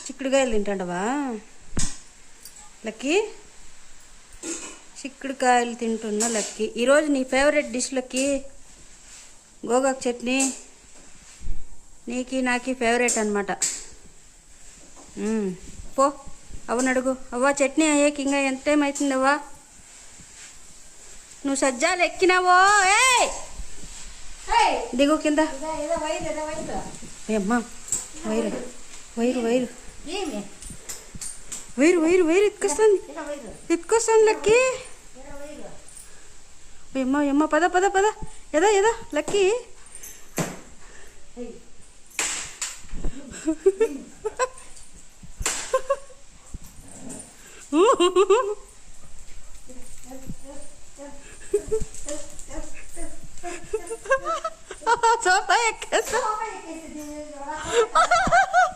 చిక్కుడుకాయలు తింటాండవా లక్కీ? చిక్కుడుకాయలు తింటున్నా లక్కీ. ఈరోజు నీ ఫేవరెట్ డిష్ లక్కీ గోగాకు చట్నీ. నీకి నాకి ఫేవరెట్ అనమాట. పో అవ్వని అడుగు. అవ్వ చట్నీ అయ్యాక ఇంకా ఎంత టైం అవుతుంది అవ్వ? నువ్వు సజ్జాలు ఎక్కినావో? ఏ దిగు కింద. అమ్మా wire wire wire wire wire wire ఎత్తుకొస్తుంది ఎత్తుకొస్తుంది లక్కీ. అమ్మా అమ్మ పద పద పద ఎదా ఎదా లక్కీ. సోఫా ఎక్కేస్తా.